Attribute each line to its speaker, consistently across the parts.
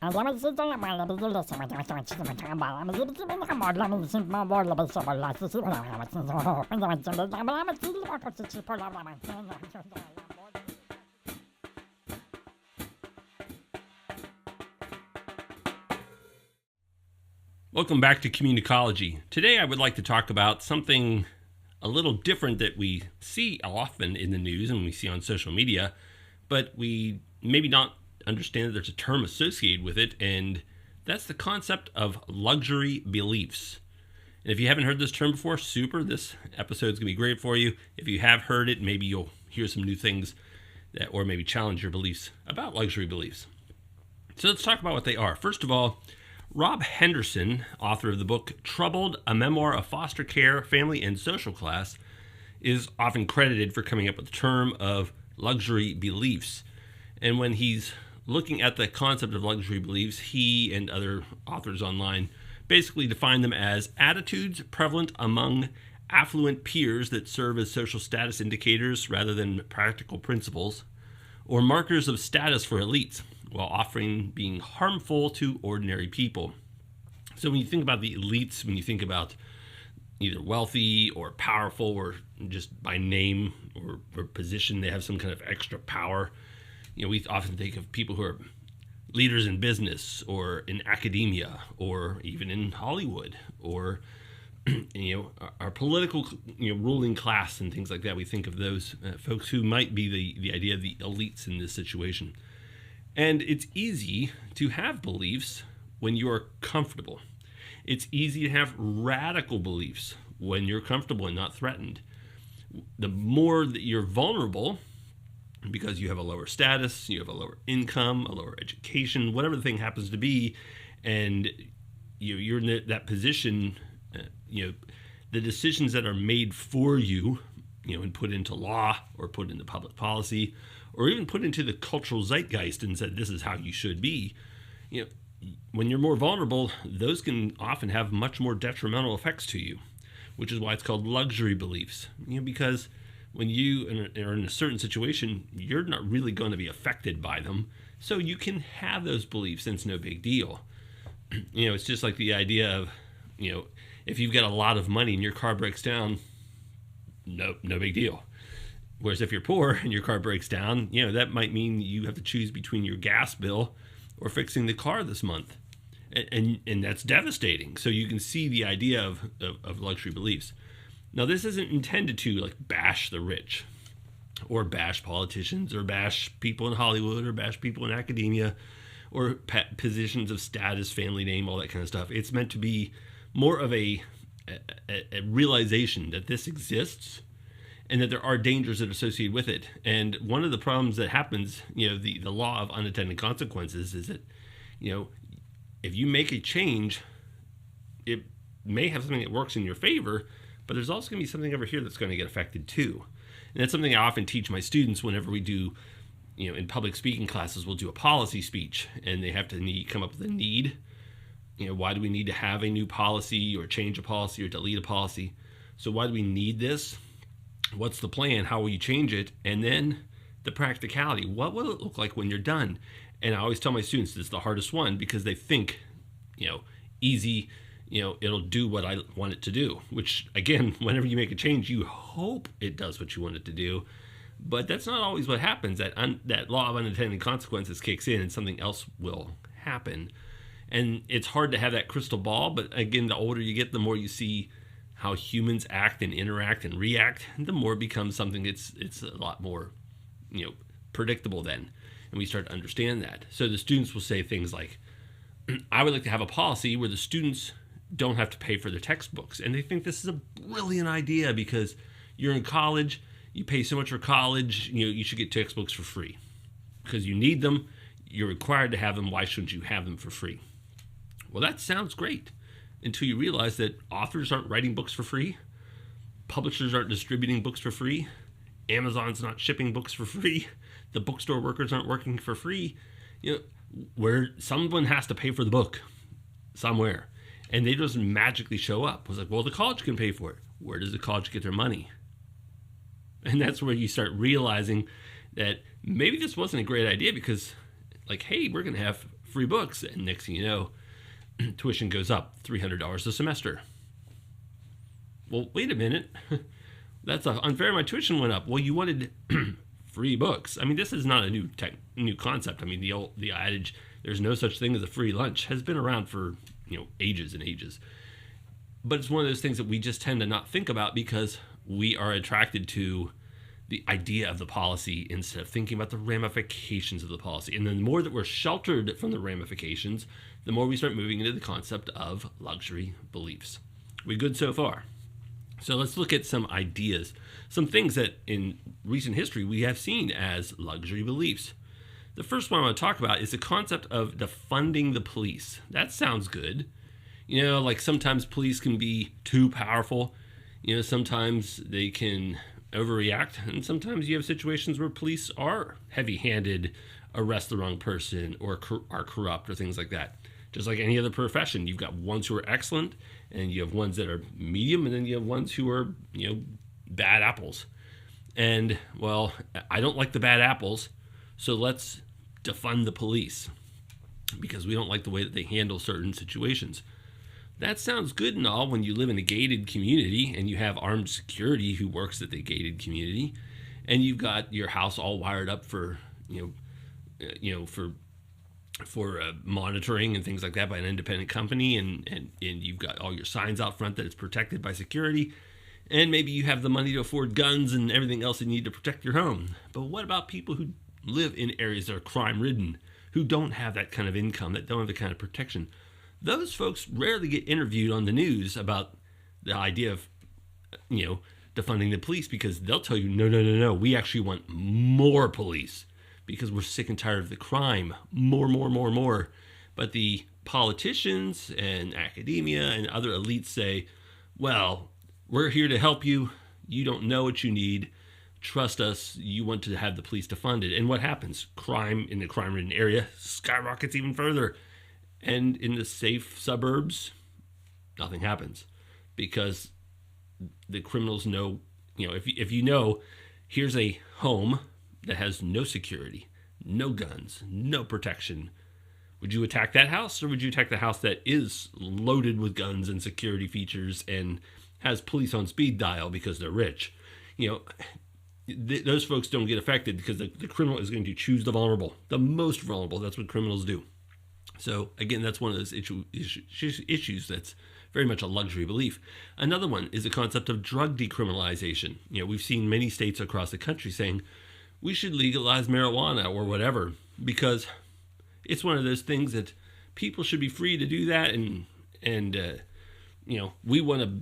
Speaker 1: Andiamo zitti la mano, perché lo stiamo facendo una balla, ma si vede che molla, mi sembra molla per sopra la si vuole la mattina, quando facciamo la mattina, cosa ci può la mattina.
Speaker 2: Welcome back to Communicology. Today I would like to talk about something a little different that we see often in the news and we see on social media, but we maybe not understand that there's a term associated with it, and that's the concept of luxury beliefs. And if you haven't heard this term before, super, this episode is going to be great for you. If you have heard it, maybe you'll hear some new things that, or maybe challenge your beliefs about luxury beliefs. So let's talk about what they are. First of all, Rob Henderson, author of the book Troubled, A Memoir of Foster Care, Family, and Social Class, is often credited for coming up with the term of luxury beliefs. And when he's looking at the concept of luxury beliefs, he and other authors online basically define them as attitudes prevalent among affluent peers that serve as social status indicators rather than practical principles, or markers of status for elites, while often being harmful to ordinary people. So when you think about the elites, when you think about either wealthy or powerful or just by name or position, they have some kind of extra power. You know, we often think of people who are leaders in business or in academia or even in Hollywood or our political ruling class and things like that. We think of those folks who might be the idea of the elites in this situation. And it's easy to have beliefs when you are comfortable. It's easy to have radical beliefs when you're comfortable and not threatened. The more that you're vulnerable, because you have a lower status, you have a lower income, a lower education, whatever the thing happens to be, and you're in that position, the decisions that are made for you, and put into law or put into public policy, or even put into the cultural zeitgeist and said, this is how you should be. When you're more vulnerable, those can often have much more detrimental effects to you, which is why it's called luxury beliefs. Because when you are in a certain situation, you're not really going to be affected by them. So you can have those beliefs and it's no big deal. It's just like the idea of, if you've got a lot of money and your car breaks down, no big deal. Whereas if you're poor and your car breaks down, that might mean you have to choose between your gas bill or fixing the car this month. And that's devastating. So you can see the idea of luxury beliefs. Now, this isn't intended to bash the rich or bash politicians or bash people in Hollywood or bash people in academia or positions of status, family name, all that kind of stuff. It's meant to be more of a realization that this exists and that there are dangers that are associated with it. And one of the problems that happens, the law of unintended consequences is that, if you make a change, it may have something that works in your favor, but there's also going to be something over here that's going to get affected too. And that's something I often teach my students whenever we do, in public speaking classes, we'll do a policy speech and they have to come up with a need. Why do we need to have a new policy or change a policy or delete a policy? So why do we need this? What's the plan? How will you change it? And then the practicality. What will it look like when you're done? And I always tell my students this is the hardest one because they think, easy, it'll do what I want it to do. Which, again, whenever you make a change, you hope it does what you want it to do. But that's not always what happens. That law of unintended consequences kicks in and something else will happen. And it's hard to have that crystal ball. But again, the older you get, the more you see how humans act and interact and react, the more it becomes something it's a lot more, predictable then. And we start to understand that. So the students will say things like, I would like to have a policy where the students don't have to pay for their textbooks. And they think this is a brilliant idea because you're in college, you pay so much for college, you should get textbooks for free. Because you need them, you're required to have them, why shouldn't you have them for free? Well, that sounds great. Until you realize that authors aren't writing books for free, publishers aren't distributing books for free, Amazon's not shipping books for free, the bookstore workers aren't working for free, where someone has to pay for the book somewhere. And they just magically show up. It's like, well, the college can pay for it. Where does the college get their money? And that's where you start realizing that maybe this wasn't a great idea because, hey, we're going to have free books. And next thing you know, tuition goes up $300 a semester. Well, wait a minute. That's unfair. My tuition went up. Well, you wanted free books. I mean, this is not a new concept. I mean, the adage, there's no such thing as a free lunch, has been around for, ages and ages. But it's one of those things that we just tend to not think about because we are attracted to the idea of the policy instead of thinking about the ramifications of the policy. And the more that we're sheltered from the ramifications, the more we start moving into the concept of luxury beliefs. We good so far? So let's look at some ideas, some things that in recent history we have seen as luxury beliefs. The first one I want to talk about is the concept of defunding the police. That sounds good. Like sometimes police can be too powerful. Sometimes they can overreact. And sometimes you have situations where police are heavy-handed, arrest the wrong person, or are corrupt or things like that. Just like any other profession, you've got ones who are excellent, and you have ones that are medium, and then you have ones who are, bad apples. And, well, I don't like the bad apples, so let's defund the police because we don't like the way that they handle certain situations. That sounds good and all when you live in a gated community and you have armed security who works at the gated community, and you've got your house all wired up for, for monitoring and things like that by an independent company, and you've got all your signs out front that it's protected by security, and maybe you have the money to afford guns and everything else you need to protect your home. But what about people who live in areas that are crime-ridden, who don't have that kind of income, that don't have the kind of protection? Those folks rarely get interviewed on the news about the idea of, defunding the police, because they'll tell you, no, we actually want more police because we're sick and tired of the crime. More. But the politicians and academia and other elites say, well, we're here to help you. You don't know what you need. Trust us. You want to have the police defunded. And what happens? Crime in the crime-ridden area skyrockets even further. And in the safe suburbs, nothing happens because the criminals know, if you know, here's a home that has no security, no guns, no protection. Would you attack that house, or would you attack the house that is loaded with guns and security features and has police on speed dial because they're rich? Those folks don't get affected because the criminal is going to choose the vulnerable, the most vulnerable. That's what criminals do. So again, that's one of those issues that's very much a luxury belief. Another one is the concept of drug decriminalization. We've seen many states across the country saying we should legalize marijuana or whatever because it's one of those things that people should be free to do that, and we want to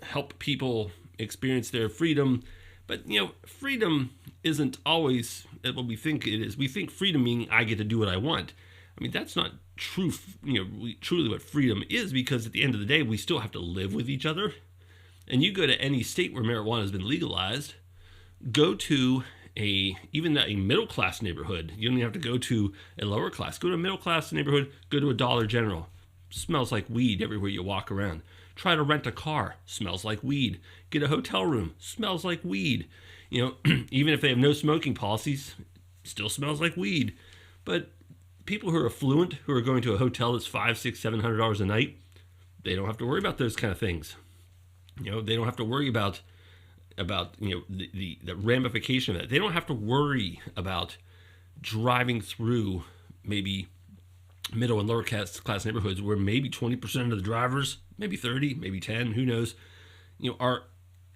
Speaker 2: help people experience their freedom. But freedom isn't always what we think it is. We think freedom meaning I get to do what I want. I mean, that's not true, truly what freedom is, because at the end of the day, we still have to live with each other. And you go to any state where marijuana has been legalized, go to even a middle-class neighborhood. You don't even have to go to a lower class. Go to a middle-class neighborhood, go to a Dollar General. Smells like weed everywhere you walk around. Try to rent a car. Smells like weed. Get a hotel room. Smells like weed. Even if they have no smoking policies, still smells like weed. But people who are affluent, who are going to a hotel that's $500, $600, $700 a night, they don't have to worry about those kind of things. They don't have to worry about the ramification of that. They don't have to worry about driving through maybe middle and lower class neighborhoods where maybe 20% of the drivers, maybe 30, maybe 10, who knows, are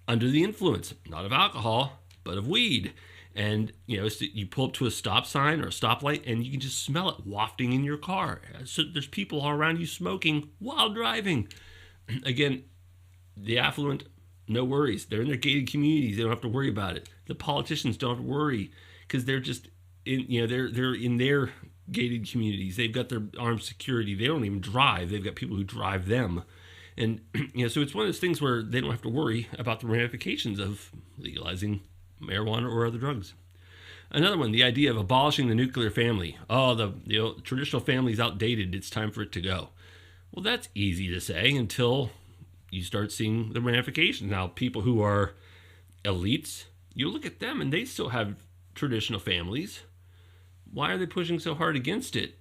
Speaker 2: under the influence, not of alcohol, but of weed. And, so you pull up to a stop sign or a stoplight and you can just smell it wafting in your car. So there's people all around you smoking while driving. Again, the affluent, no worries. They're in their gated communities. They don't have to worry about it. The politicians don't have to worry because they're just they're in their gated communities. They've got their armed security. They don't even drive. They've got people who drive them. And, so it's one of those things where they don't have to worry about the ramifications of legalizing marijuana or other drugs. Another one, the idea of abolishing the nuclear family. Oh, the traditional family is outdated. It's time for it to go. Well, that's easy to say until you start seeing the ramifications. Now, people who are elites, you look at them and they still have traditional families. Why are they pushing so hard against it?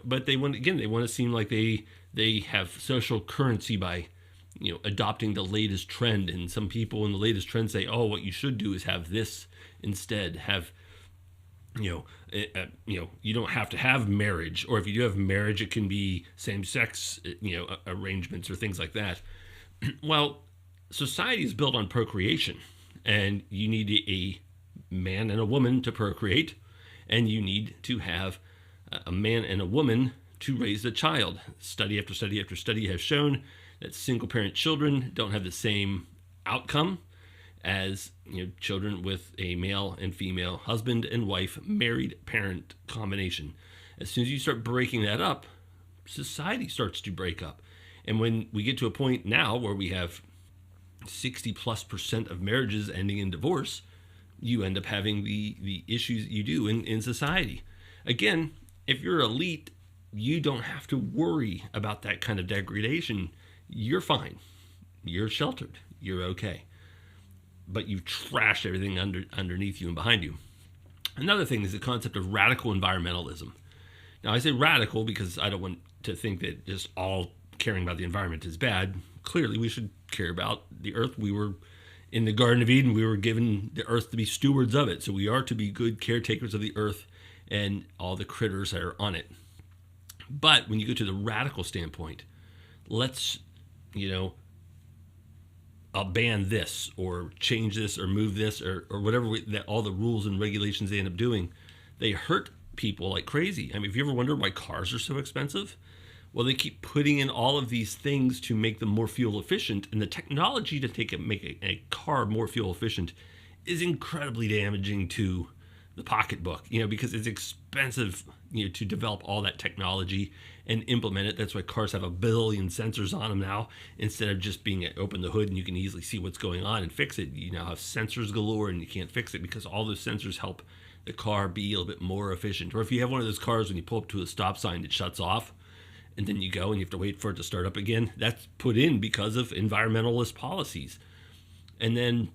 Speaker 2: But they want to seem like they have social currency by adopting the latest trend. And some people in the latest trend say, oh, what you should do is have this instead. Have you don't have to have marriage, or if you do have marriage, it can be same-sex arrangements or things like that. Well, society is built on procreation, and you need a man and a woman to procreate, and you need to have a man and a woman to raise a child. Study after study after study has shown that single-parent children don't have the same outcome as children with a male and female husband and wife married parent combination. As soon as you start breaking that up, society starts to break up. And when we get to a point now where we have 60+% of marriages ending in divorce, you end up having the issues you do in society. Again, if you're elite, you don't have to worry about that kind of degradation. You're fine. You're sheltered. You're okay. But you've trashed everything underneath you and behind you. Another thing is the concept of radical environmentalism. Now, I say radical because I don't want to think that just all caring about the environment is bad. Clearly, we should care about the earth. We were in the Garden of Eden. We were given the earth to be stewards of it. So we are to be good caretakers of the earth and all the critters that are on it. But when you go to the radical standpoint, let's, I'll ban this or change this or move this or whatever that all the rules and regulations they end up doing, they hurt people like crazy. I mean, have you ever wondered why cars are so expensive? Well, they keep putting in all of these things to make them more fuel efficient, and the technology to make a car more fuel efficient is incredibly damaging to the pocketbook, because it's expensive, to develop all that technology and implement it. That's why cars have 1 billion sensors on them now, instead of just being open the hood and you can easily see what's going on and fix it. You now have sensors galore and you can't fix it because all those sensors help the car be a little bit more efficient. Or if you have one of those cars when you pull up to a stop sign, it shuts off and then you go and you have to wait for it to start up again. That's put in because of environmentalist policies. And then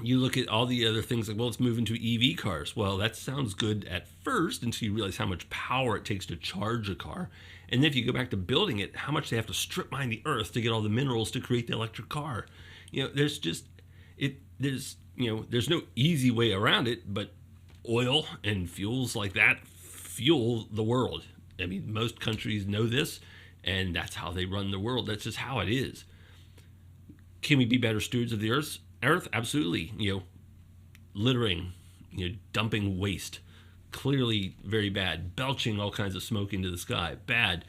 Speaker 2: you look at all the other things like, well, let's move into EV cars. Well, that sounds good at first until you realize how much power it takes to charge a car. And then if you go back to building it, how much they have to strip mine the earth to get all the minerals to create the electric car. There's no easy way around it, but oil and fuels like that fuel the world. I mean, most countries know this, and that's how they run the world. That's just how it is. Can we be better stewards of the earth? Absolutely. Littering, dumping waste, clearly very bad. Belching all kinds of smoke into the sky, bad.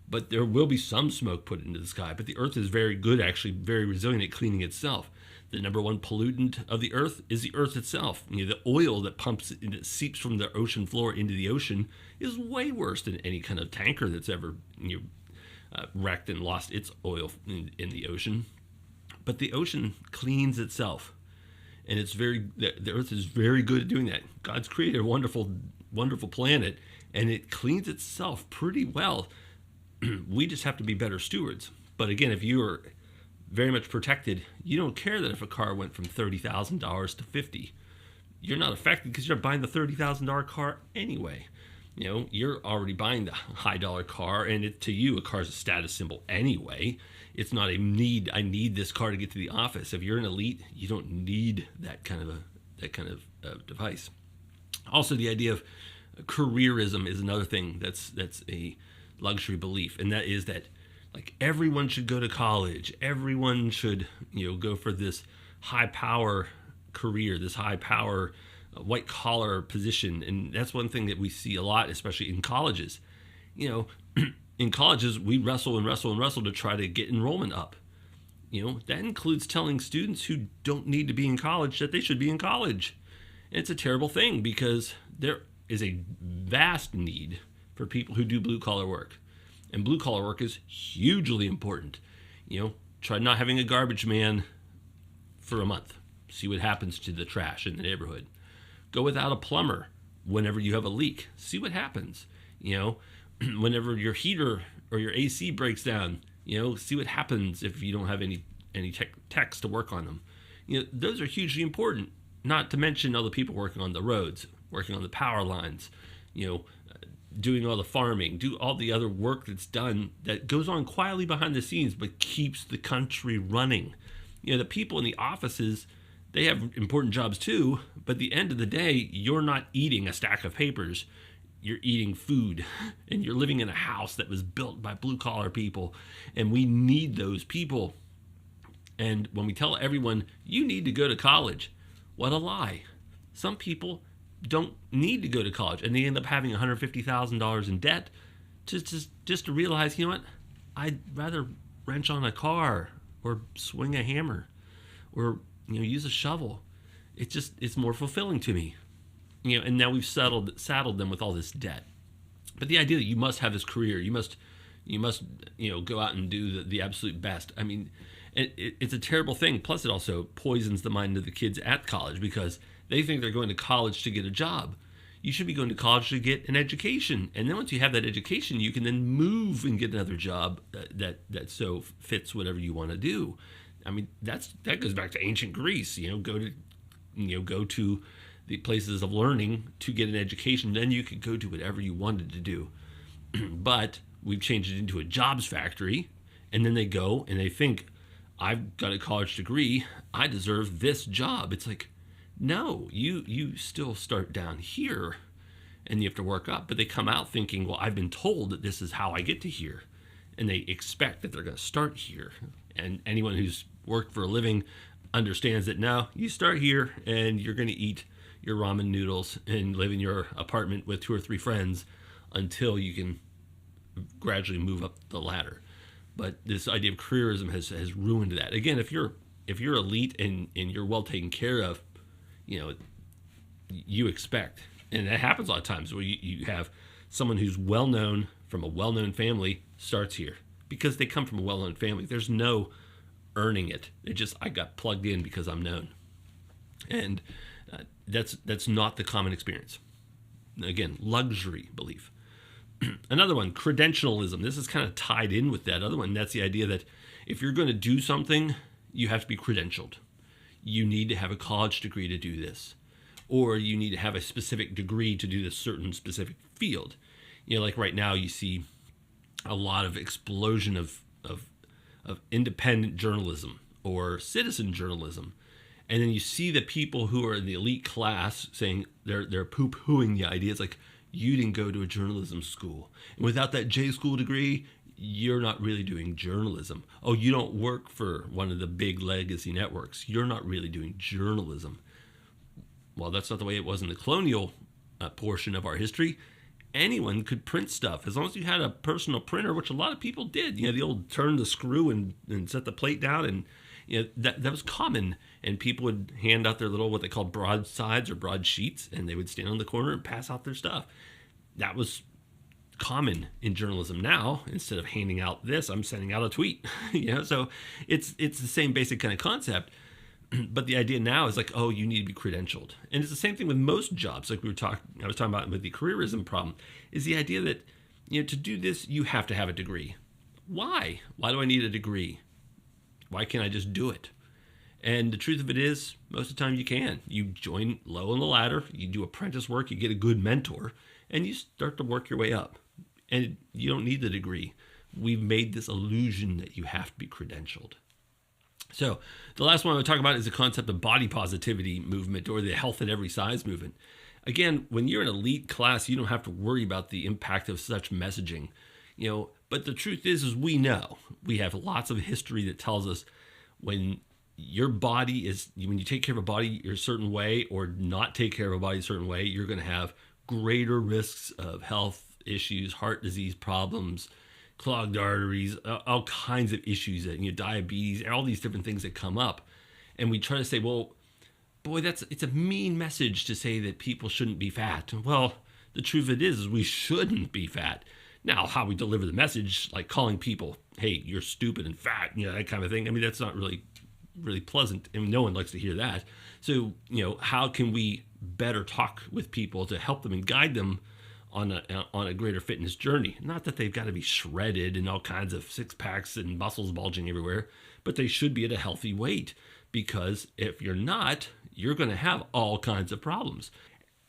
Speaker 2: But there will be some smoke put into the sky. But the earth is very good, actually, very resilient at cleaning itself. The number one pollutant of the earth is the earth itself. The oil that that seeps from the ocean floor into the ocean is way worse than any kind of tanker that's ever wrecked and lost its oil in the ocean. But the ocean cleans itself, and the earth is very good at doing that. God's created a wonderful, wonderful planet, and it cleans itself pretty well. We just have to be better stewards. But again, if you are very much protected, you don't care that if a car went from $30,000 to $50,000. You're not affected because you're buying the $30,000 car anyway. You're already buying the high dollar car, and to you, a car is a status symbol anyway. It's not a need. I need this car to get to the office. If you're an elite, you don't need that kind of device. Also, the idea of careerism is another thing that's a luxury belief, and that is that like everyone should go to college. Everyone should go for this high power career, this high power white collar position, and that's one thing that we see a lot, especially in colleges. In colleges, we wrestle to try to get enrollment up. That includes telling students who don't need to be in college that they should be in college. And it's a terrible thing because there is a vast need for people who do blue collar work. And blue collar work is hugely important. Try not having a garbage man for a month. See what happens to the trash in the neighborhood. Go without a plumber whenever you have a leak. See what happens. Whenever your heater or your AC breaks down, see what happens if you don't have any techs to work on them. Those are hugely important, not to mention all the people working on the roads, working on the power lines, doing all the farming, do all the other work that's done that goes on quietly behind the scenes, but keeps the country running. The people in the offices, they have important jobs too, but at the end of the day, you're not eating a stack of papers. You're eating food, and you're living in a house that was built by blue collar people, and we need those people. And when we tell everyone, you need to go to college, what a lie. Some people don't need to go to college, and they end up having $150,000 in debt just to realize, what, I'd rather wrench on a car or swing a hammer or use a shovel. It's more fulfilling to me. And now we've saddled them with all this debt. But the idea that you must have this career, you must go out and do the absolute best. I mean, it's a terrible thing. Plus, it also poisons the mind of the kids at college because they think they're going to college to get a job. You should be going to college to get an education. And then once you have that education, you can then move and get another job that so fits whatever you want to do. I mean, that goes back to ancient Greece. Go to the places of learning to get an education. Then you could go do whatever you wanted to do. But we've changed it into a jobs factory. And then they go and they think, I've got a college degree, I deserve this job. It's like, no, you still start down here and you have to work up. But they come out thinking, well, I've been told that this is how I get to here. And they expect that they're going to start here. And anyone who's worked for a living understands that now you start here and you're going to eat your ramen noodles and live in your apartment with 2 or 3 friends until you can gradually move up the ladder. But this idea of careerism has ruined that. Again, if you're elite and you're well taken care of, you expect, and that happens a lot of times where you have someone who's well known from a well known family starts here because they come from a well known family. There's no earning it. I got plugged in because I'm known, and that's not the common experience. Again, luxury belief. Another one, credentialism. This is kind of tied in with that other one. That's the idea that if you're going to do something, you have to be credentialed. You need to have a college degree to do this, or you need to have a specific degree to do this certain specific field. Like right now, you see a lot of explosion of independent journalism or citizen journalism. And then you see the people who are in the elite class saying they're poo-pooing the idea. It's like, you didn't go to a journalism school. And without that J school degree, you're not really doing journalism. Oh, you don't work for one of the big legacy networks. You're not really doing journalism. Well, that's not the way it was in the colonial portion of our history. Anyone could print stuff as long as you had a personal printer, which a lot of people did. The old turn the screw and set the plate down, and that was common. And people would hand out their little, what they called broadsides or broadsheets, and they would stand on the corner and pass out their stuff. That was common in journalism. Now, instead of handing out this, I'm sending out a tweet. So it's the same basic kind of concept. But the idea now is like, oh, you need to be credentialed. And it's the same thing with most jobs. Like I was talking about with the careerism problem, is the idea that, to do this, you have to have a degree. Why? Why do I need a degree? Why can't I just do it? And the truth of it is, most of the time you can. You join low on the ladder, you do apprentice work, you get a good mentor, and you start to work your way up. And you don't need the degree. We've made this illusion that you have to be credentialed. So the last one I want to talk about is the concept of body positivity movement, or the health at every size movement. Again, when you're an elite class, you don't have to worry about the impact of such messaging. But the truth is we know. We have lots of history that tells us when your body when you take care of a body a certain way or not take care of a body a certain way, you're going to have greater risks of health issues, heart disease problems, clogged arteries, all kinds of issues, diabetes, all these different things that come up. And we try to say, well, boy, it's a mean message to say that people shouldn't be fat. Well, the truth of it is we shouldn't be fat. Now, how we deliver the message, like calling people, hey, you're stupid and fat, that kind of thing. I mean, that's not really pleasant, and no one likes to hear that. So, how can we better talk with people to help them and guide them on a greater fitness journey? Not that they've got to be shredded and all kinds of six packs and muscles bulging everywhere, but they should be at a healthy weight, because if you're not, you're going to have all kinds of problems.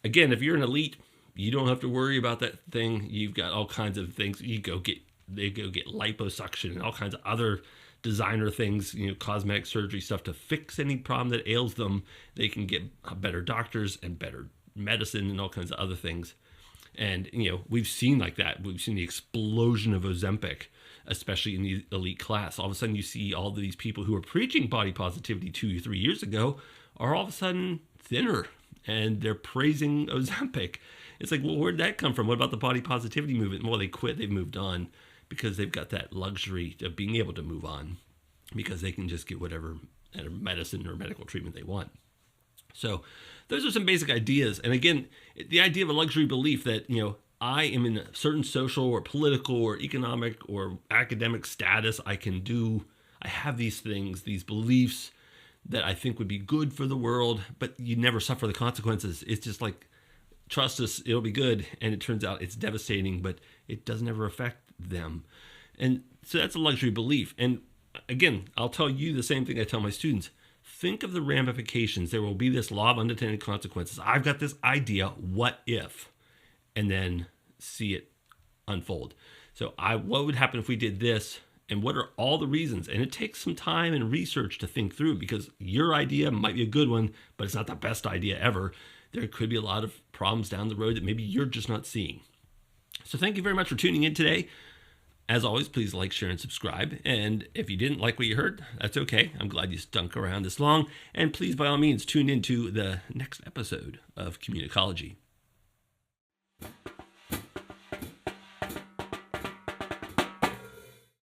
Speaker 2: Again, if you're an elite, you don't have to worry about that thing. You've got all kinds of things. They go get liposuction and all kinds of other designer things, cosmetic surgery stuff to fix any problem that ails them. They can get better doctors and better medicine and all kinds of other things. And, we've seen like that. We've seen the explosion of Ozempic, especially in the elite class. All of a sudden you see all these people who were preaching body positivity 2 or 3 years ago are all of a sudden thinner, and they're praising Ozempic. It's like, well, where'd that come from? What about the body positivity movement? Well, they quit. They've moved on because they've got that luxury of being able to move on because they can just get whatever medicine or medical treatment they want. So those are some basic ideas. And again, the idea of a luxury belief that, I am in a certain social or political or economic or academic status. I have these things, these beliefs that I think would be good for the world, but you never suffer the consequences. It's just like, trust us, it'll be good. And it turns out it's devastating, but it doesn't ever affect them. And so that's a luxury belief. And again, I'll tell you the same thing I tell my students. Think of the ramifications. There will be this law of unintended consequences. I've got this idea, what if? And then see it unfold. So what would happen if we did this? And what are all the reasons? And it takes some time and research to think through, because your idea might be a good one, but it's not the best idea ever. There could be a lot of problems down the road that maybe you're just not seeing. So thank you very much for tuning in today. As always, please like, share, and subscribe. And if you didn't like what you heard, that's okay. I'm glad you stunk around this long. And please, by all means, tune into the next episode of Communicology.